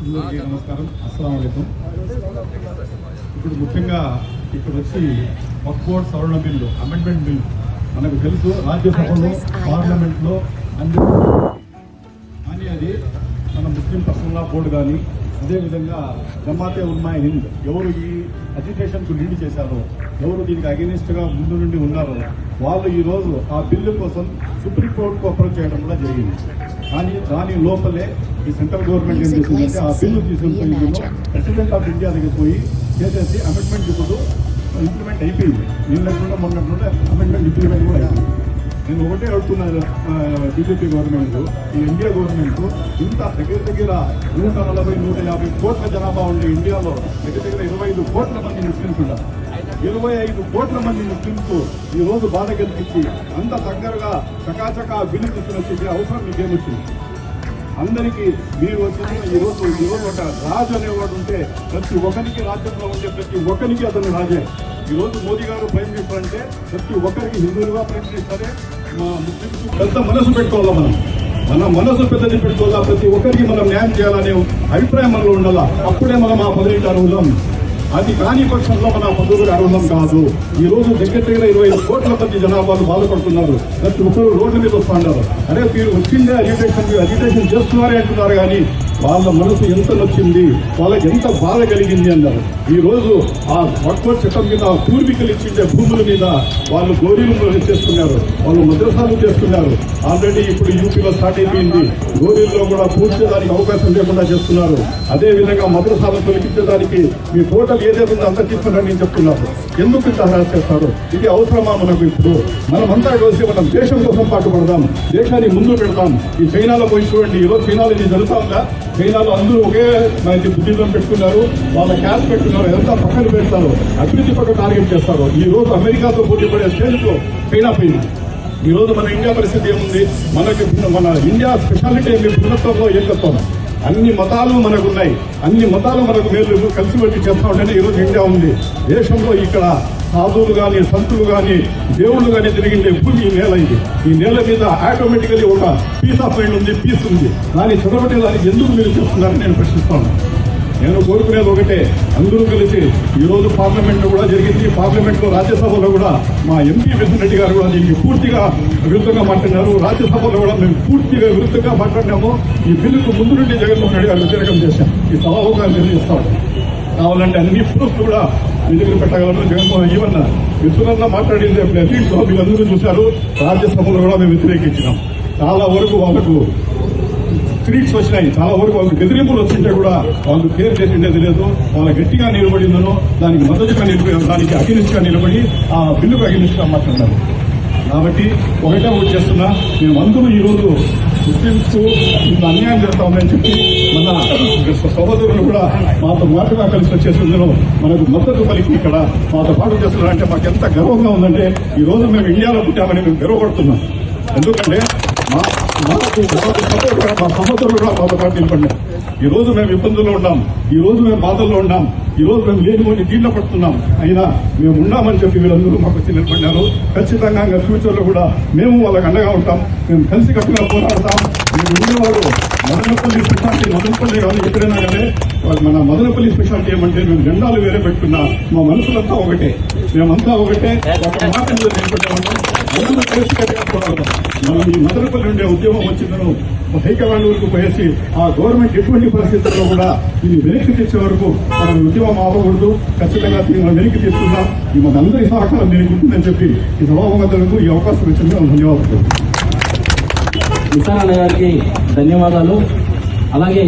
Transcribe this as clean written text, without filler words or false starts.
అందరికీ నమస్కారం, అస్సలాము అలైకుం. ఇప్పుడు ముఖ్యంగా ఇక్కడ వచ్చి వక్ఫ్ బోర్డ్ సవరణ బిల్లు, అమెండ్మెంట్ బిల్లు మనకు తెలుసు రాజ్యసభలో పార్లమెంట్లో కానీ అది మన ముస్లిం పర్సనల్ లా బోర్డు కానీ అదేవిధంగా జమాతే ఉల్మాయ్ హింద్ ఎవరు ఈ అజిటేషన్కు లీడ్ చేశారో, ఎవరు దీనికి అగెనిస్ట్గా ముందు నుండి ఉన్నారో వాళ్ళు ఈరోజు ఆ బిల్లు కోసం సుప్రీంకోర్టుకు అప్రోచ్ చేయడం కూడా జరిగింది. కానీ దాని లోపలే ఈ సెంట్రల్ గవర్నమెంట్ ఏం చేసిందంటే ఆ బిల్లు తీసుకుని ప్రెసిడెంట్ ఆఫ్ ఇండియా దగ్గర పోయి చేసేసి అమెండ్మెంట్ ఇప్పుడు ఇంప్లిమెంట్ అయిపోయింది. నిన్నకుండా మొన్నట్టుంటే అమెండ్మెంట్ ఇంప్లిమెంట్ కూడా అయిపోయింది. నేను ఒకటే అడుగుతున్నాను, బీజేపీ గవర్నమెంట్, ఈ ఇండియా గవర్నమెంట్ ఇంత దగ్గర 140-150 కోట్ల జనాభా ఉండే ఇండియాలో దగ్గర 25 కోట్ల మంది ముస్లింస్ ఉన్నారు. 25 కోట్ల మంది ముస్లింస్ ఈ రోజు బాధ కల్పించి అంత దగ్గరగా చకాచకా బిల్లు తీసుకుని వచ్చేసి అవసరం మీకేమొచ్చింది? అందరికీ మీరు వచ్చిన ఈరోజు ఒక రాజు అనేవాడు ఉంటే ప్రతి ఒక్కరికి రాజ్యంలో ఉండే ప్రతి ఒక్కరికి అతను రాజే. ఈరోజు మోదీ గారు ప్రైమ్ మినిస్టర్ అంటే ప్రతి ఒక్కరికి హిందువులుగా ప్రైమ్ మినిస్టరే. మా ముస్లింస్ పెద్ద మనసు పెట్టుకోవాలా, మన మనసు పెద్దది పెట్టుకోవాలా, ప్రతి ఒక్కరికి మనం న్యాయం చేయాలనే అభిప్రాయం మనలో ఉండాలా. అప్పుడే మనం ఆ పదవికి అర్హులం. అది కాని పక్షంలో మన పదవులకు అర్హులం కాదు. ఈ రోజు దగ్గర 25 కోట్ల మంది జనాభాలు బాధపడుతున్నారు. ప్రతి ఒక్కరు రోడ్ల మీద వస్తున్నారు. అరే మీరు వచ్చిందే అజిటేషన్ చేస్తున్నారే అంటున్నారు, కానీ వాళ్ళ మనసు ఎంత నచ్చింది, వాళ్ళకి ఎంత బాధ కలిగింది అన్నారు. ఈ రోజు ఆ వక్ఫ్ చట్టం మీద పూర్వీకులు ఇచ్చిండే భూముల మీద వాళ్ళు గోరీలు చేస్తున్నారు, వాళ్ళు మద్రసాలు చేస్తున్నారు. ఆల్రెడీ ఇప్పుడు యూపీలో స్టార్ట్ అయిపోయింది. గోరీల్లో కూడా పూడ్చేదానికి అవకాశం లేకుండా చేస్తున్నారు. అదేవిధంగా మద్రసాలు తొలగించేదానికి మీ టోటల్ ఏదైతే ఉందో అంత తీసుకున్నారని నేను చెప్తున్నారు. ఎందుకు ఇంత హరాస్ చేస్తారు? ఇది అవసరమా మనకు? ఇప్పుడు మనమంతా కలిసి మనం దేశం కోసం పాటుపడదాం, దేశాన్ని ముందు పెడతాం. ఈ చైనాలో పోయి చూడండి, ఈరోజు చైనాలో ఇది జరుగుతుందా? చైనాలో అందరూ ఒకే బుద్ధిజం పెట్టుకున్నారు, వాళ్ళ క్యాష్ పెట్టుకున్నారు, ఎంత పక్కన పెడతారు, అభివృద్ధి పక్క టార్గెట్ చేస్తారు. ఈ రోజు అమెరికాతో పోటీ పడే స్టేజ్లో చైనా పోయింది. ఈ రోజు మన ఇండియా పరిస్థితి ఏముంది? మన ఇండియా స్పెషాలిటీ ఏమి? భిన్నత్వంలో ఏకత్వం. అన్ని మతాలు మనకున్నాయి, అన్ని మతాలు మనకు మేలు కలిసి వచ్చి చేస్తా ఉంటేనే ఈరోజు ఇండియా ఉంది. దేశంలో ఇక్కడ సాధువులు కానీ సంతులు కానీ దేవుళ్ళు కానీ తిరిగిండే భూమి ఈ నేల. ఇది ఈ నేల మీద ఆటోమేటికలీ ఒక పీస్ ఆఫ్ మైండ్ ఉంది, పీస్ ఉంది. దాన్ని చదవటే దానికి ఎందుకు మీరు చేస్తున్నారని నేను ప్రశ్నిస్తాను. నేను కోరుకునేది ఒకటే, అందరూ కలిసి ఈరోజు పార్లమెంట్ కూడా జరిగింది. పార్లమెంట్లో రాజ్యసభలో కూడా మా ఎంపీ మిథున్ రెడ్డి గారు కూడా దీనికి పూర్తిగా విరుద్ధంగా మాట్లాడినారు. రాజ్యసభలో కూడా మేము పూర్తిగా విరుద్ధంగా మాట్లాడినాము. ఈ బిల్లుకు ముందు నుండి జగన్మోహన్ రెడ్డి గారు వ్యతిరేకం చేశాం. ఈ సభాముఖాన్ని తెలియజేస్తాం. కావాలంటే అన్ని ప్రూఫ్స్ కూడా మీ దగ్గర పెట్టగలరు. జగన్మోహన్ ఈవెన్ మిత్రులంగా మాట్లాడింది అన్నింటిలో వీళ్ళందరూ చూశారు. రాజ్యసభలో కూడా మేము వ్యతిరేకించినాం. చాలా వరకు వాళ్ళకు ట్వీట్స్ వచ్చినాయి, చాలా వరకు వాళ్ళకి బెదిరింపులు వచ్చింటే కూడా వాళ్ళు కేర్ చేసిండేది లేదు. వాళ్ళ గట్టిగా నిలబడిందనో దానికి మద్దతుగా నిలబడి, దానికి అగెనిస్ట్గా నిలబడి ఆ బిల్లుకు అగెనిస్ట్గా మాట్లాడారు. కాబట్టి ఒకటే చేస్తున్నా, మేము అందరూ ఈరోజు ముస్లింస్ ఇంత అన్యాయం చేస్తా ఉందని చెప్పి మన సహోదరులు కూడా మాతో మాటగా కలిసి వచ్చేసిందరో మనకు మద్దతు పలికి ఇక్కడ మాతో పాటు చేస్తున్నారంటే మాకు ఎంత గర్వంగా ఉందంటే, ఈ రోజు మేము ఇండియాలో పుట్టామని మేము గర్వపడుతున్నాం. ఎందుకంటే మా సహోదరులు కూడా మాతో పాటు నిలబడినారు. ఈ రోజు మేము ఇబ్బందుల్లో ఉన్నాం, ఈ రోజు మేము బాధల్లో ఉన్నాం, ఈ రోజు మేము లేనిపోయి దీంట్లో పడుతున్నాం. అయినా మేము ఉన్నామని చెప్పి వీళ్ళందరూ మాకు వచ్చి నిలబడినారు. ఖచ్చితంగా ఫ్యూచర్ లో కూడా మేము వాళ్ళకి అండగా ఉంటాం. మేము కలిసి కట్టుగా పోరాడతాం. మీరు ఉండేవారు మదనపల్లి స్పెషాలిటీ, మదనపల్లి కానీ ఎక్కడైనా కానీ మన మదనపల్లి స్పెషాలిటీ ఏమంటే మేము జెండాలు వేరే పెట్టుకున్నా మా మనసులంతా ఒకటే, మేమంతా ఒకటే, ఒక మాట మీద నిలబడ్డామన్నా అందరూ కలిసి కట్టుగా పోరాడతాం. మనం ఈ మదనపల్లి ఉండే ఉద్యమం వచ్చిందను హైకమాండ్ వరకు పోయేసి ఆ గవర్నమెంట్ ఎటువంటి పరిస్థితుల్లో కూడా ఇది వెనక్కి తెచ్చే వరకు మనం ఉద్యమం ఆపకూడదు. ఖచ్చితంగా మనం వెనక్కి తీసుకుందాం. ఈ మనందరి సహకారం దీనికి ఉంటుందని చెప్పి ఈ సభాముఖులకు ఈ అవకాశం ఇచ్చింది. ధన్యవాదాలు. నిసార్ అన్న గారికి ధన్యవాదాలు. అలాగే